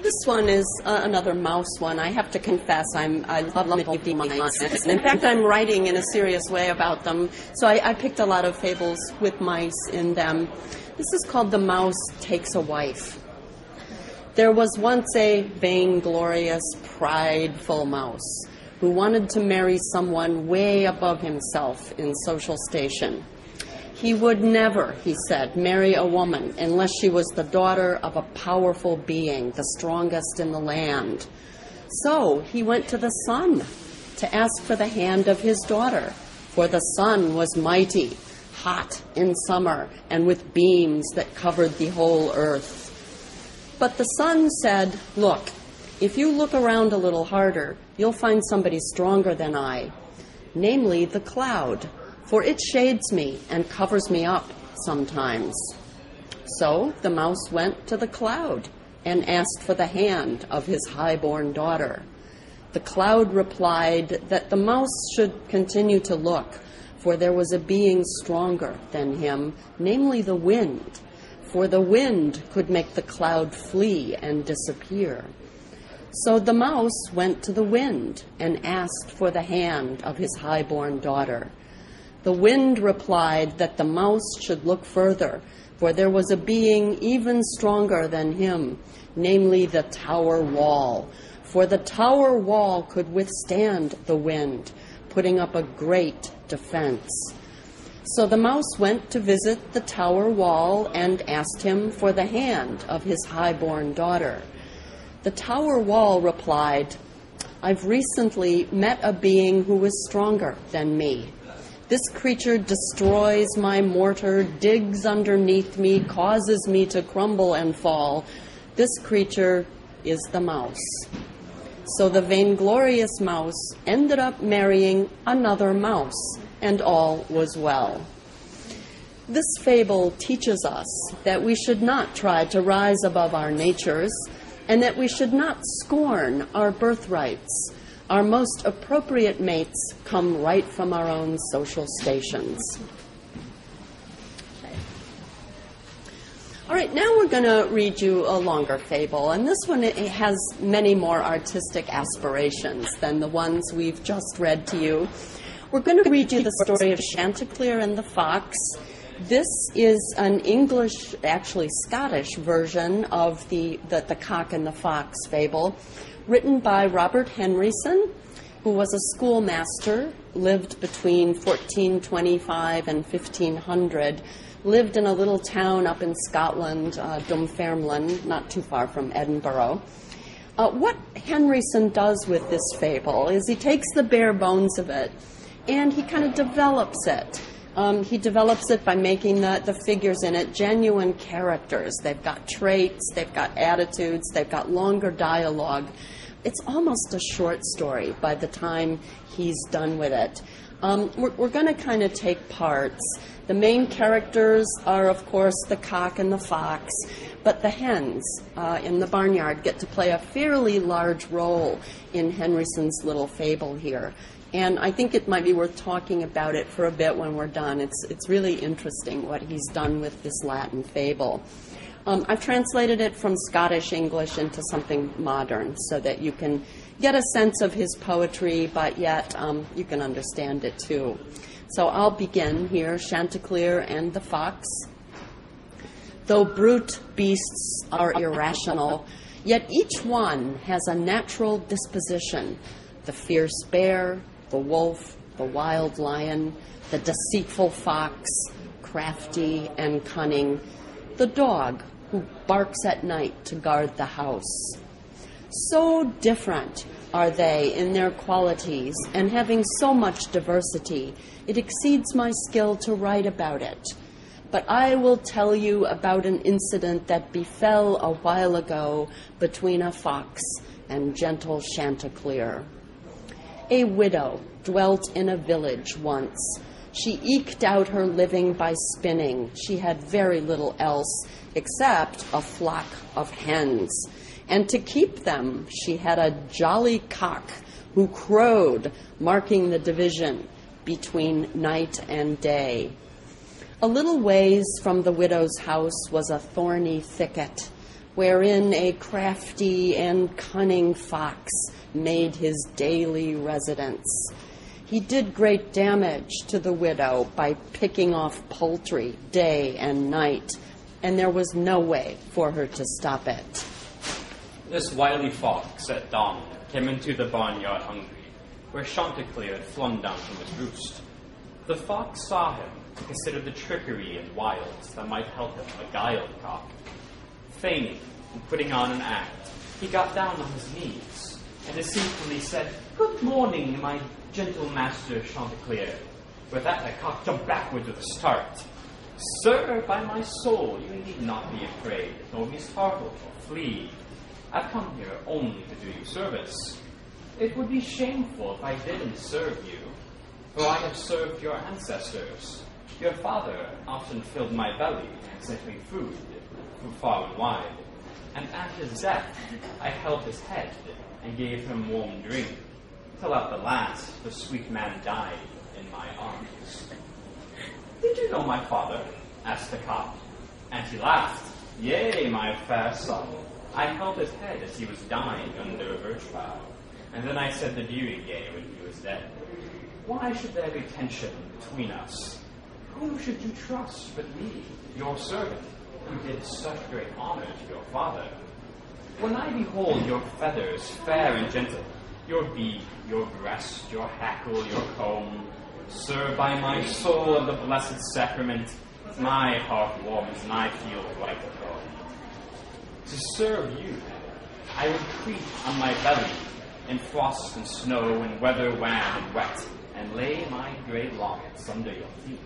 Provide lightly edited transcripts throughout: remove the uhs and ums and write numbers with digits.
This one is another mouse one. I have to confess, I love little mice. In fact, I'm writing in a serious way about them, so I picked a lot of fables with mice in them. This is called The Mouse Takes a Wife. There was once a vainglorious, prideful mouse who wanted to marry someone way above himself in social station. He would never, he said, marry a woman unless she was the daughter of a powerful being, the strongest in the land. So he went to the sun to ask for the hand of his daughter, for the sun was mighty, hot in summer, and with beams that covered the whole earth. But the sun said, "Look, if you look around a little harder, you'll find somebody stronger than I, namely the cloud. For it shades me and covers me up sometimes." So the mouse went to the cloud and asked for the hand of his high-born daughter. The cloud replied that the mouse should continue to look, for there was a being stronger than him, namely the wind, for the wind could make the cloud flee and disappear. So the mouse went to the wind and asked for the hand of his high-born daughter. The wind replied that the mouse should look further, for there was a being even stronger than him, namely the tower wall, for the tower wall could withstand the wind, putting up a great defense. So the mouse went to visit the tower wall and asked him for the hand of his high-born daughter. The tower wall replied, "I've recently met a being who is stronger than me. This creature destroys my mortar, digs underneath me, causes me to crumble and fall. This creature is the mouse." So the vainglorious mouse ended up marrying another mouse, and all was well. This fable teaches us that we should not try to rise above our natures, and that we should not scorn our birthrights. Our most appropriate mates come right from our own social stations. Okay. All right, now we're going to read you a longer fable, and this one has many more artistic aspirations than the ones we've just read to you. We're going to read you the story of Chanticleer and the Fox. This is an English, actually Scottish version of the Cock and the Fox fable, written by Robert Henryson, who was a schoolmaster, lived between 1425 and 1500, lived in a little town up in Scotland, Dunfermline, not too far from Edinburgh. What Henryson does with this fable is he takes the bare bones of it and he kind of develops it. He develops it by making the figures in it genuine characters. They've got traits, they've got attitudes, they've got longer dialogue. It's almost a short story by the time he's done with it. We're going to kind of take parts. The main characters are, of course, the cock and the fox, but the hens in the barnyard get to play a fairly large role in Henryson's little fable here. And I think it might be worth talking about it for a bit when we're done. It's really interesting what he's done with this Latin fable. I've translated it from Scottish English into something modern so that you can get a sense of his poetry, but yet you can understand it too. So I'll begin here, Chanticleer and the Fox. Though brute beasts are irrational, yet each one has a natural disposition. The fierce bear, the wolf, the wild lion, the deceitful fox, crafty and cunning, the dog who barks at night to guard the house. So different are they in their qualities, and having so much diversity, it exceeds my skill to write about it. But I will tell you about an incident that befell a while ago between a fox and gentle Chanticleer. A widow dwelt in a village once. She eked out her living by spinning. She had very little else except a flock of hens. And to keep them, she had a jolly cock who crowed, marking the division between night and day. A little ways from the widow's house was a thorny thicket. wherein a crafty and cunning fox made his daily residence. He did great damage to the widow by picking off poultry day and night, and there was no way for her to stop it. This wily fox at dawn came into the barnyard hungry, where Chanticleer had flown down from his roost. The fox saw him to consider the trickery and wiles that might help him beguile the cock. Feigning and putting on an act, he got down on his knees and deceitfully said, "Good morning, my gentle master Chanticleer." With that, the cock jumped backwards with a start. "Sir, by my soul, you need not be afraid, nor be startled or flee. I've come here only to do you service. It would be shameful if I didn't serve you, for I have served your ancestors. Your father often filled my belly and sent me food from far and wide. And at his death, I held his head and gave him warm drink, till at the last the sweet man died in my arms." "Did you know my father?" asked the cock. And he laughed. "Yea, my fair son, I held his head as he was dying under a birch bough, and then I said the Dirige when he was dead. Why should there be tension between us? Whom should you trust but me, your servant, who did such great honor to your father? When I behold your feathers fair and gentle, your beak, your breast, your hackle, your comb, sir, by my soul and the blessed sacrament, my heart warms and I feel right at home. To serve you, I would creep on my belly in frost and snow and weather wan and wet, and lay my grey locks under your feet."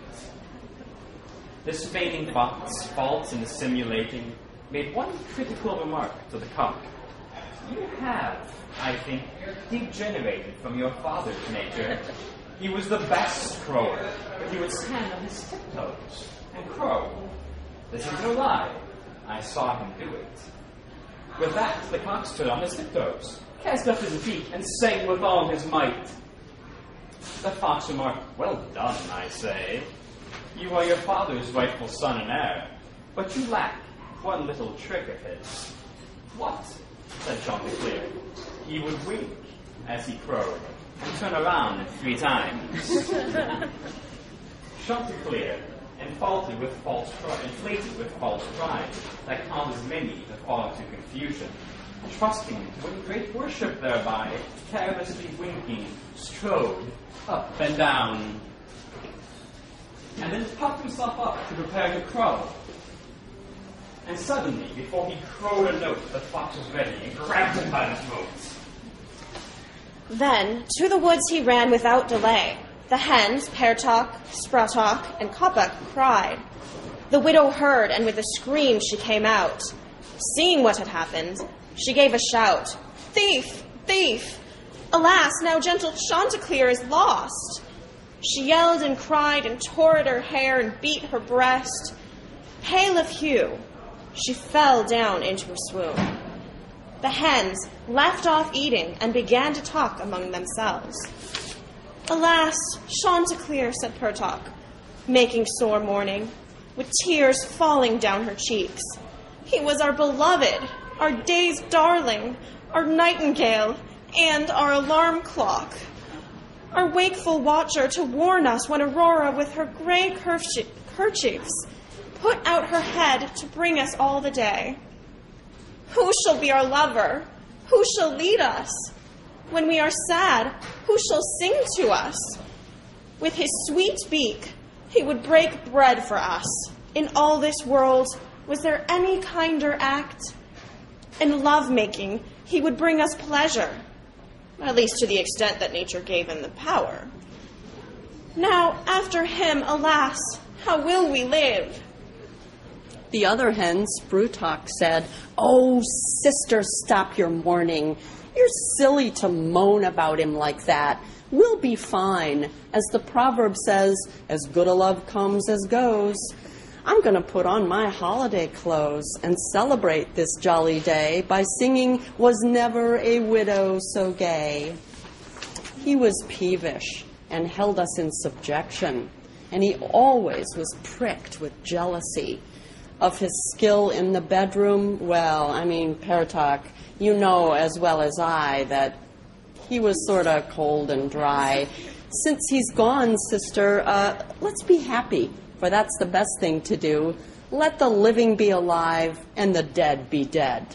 This feigning fox, false in dissimulating, made one critical remark to the cock. "You have, I think, degenerated from your father's nature. He was the best crower, but he would stand on his tiptoes and crow. This is no lie. I saw him do it." With that, the cock stood on his tiptoes, cast up his beak, and sang with all his might. The fox remarked, "Well done, I say. You are your father's rightful son and heir, but you lack one little trick of his." "What?" said Chanticleer. He would wink as he crowed, and turn around 3 times. Chanticleer, inflated with false pride, that causes many to fall into confusion, trusting to win great worship thereby, carelessly winking, strode up and down, and then puffed himself up to prepare to crow. And suddenly, before he crowed a note, the fox was ready and grabbed him by the throat. Then to the woods he ran without delay. The hens, Peartalk, Sproutalk, and Coppock cried. The widow heard, and with a scream she came out. Seeing what had happened, she gave a shout. "Thief! Thief! Alas, now gentle Chanticleer is lost!" She yelled and cried and tore at her hair and beat her breast. Pale of hue, she fell down into a swoon. The hens left off eating and began to talk among themselves. "Alas, Chanticleer," said Peartalk, making sore mourning, with tears falling down her cheeks. "He was our beloved, our day's darling, our nightingale, and our alarm clock. Our wakeful watcher to warn us when Aurora with her gray kerchiefs put out her head to bring us all the day. Who shall be our lover? Who shall lead us? When we are sad, who shall sing to us? With his sweet beak, he would break bread for us. In all this world, was there any kinder act? In love-making, he would bring us pleasure, at least to the extent that nature gave him the power. Now, after him, alas, how will we live?" The other hen, Sproutalk, said, "Oh, sister, stop your mourning. You're silly to moan about him like that. We'll be fine. As the proverb says, as good a love comes as goes. I'm going to put on my holiday clothes and celebrate this jolly day by singing 'Was never a widow so gay.'" He was peevish and held us in subjection, and he always was pricked with jealousy. Of his skill in the bedroom, well, I mean, Paratalk, you know as well as I that he was sort of cold and dry. Since he's gone, sister, let's be happy, for that's the best thing to do. Let the living be alive and the dead be dead.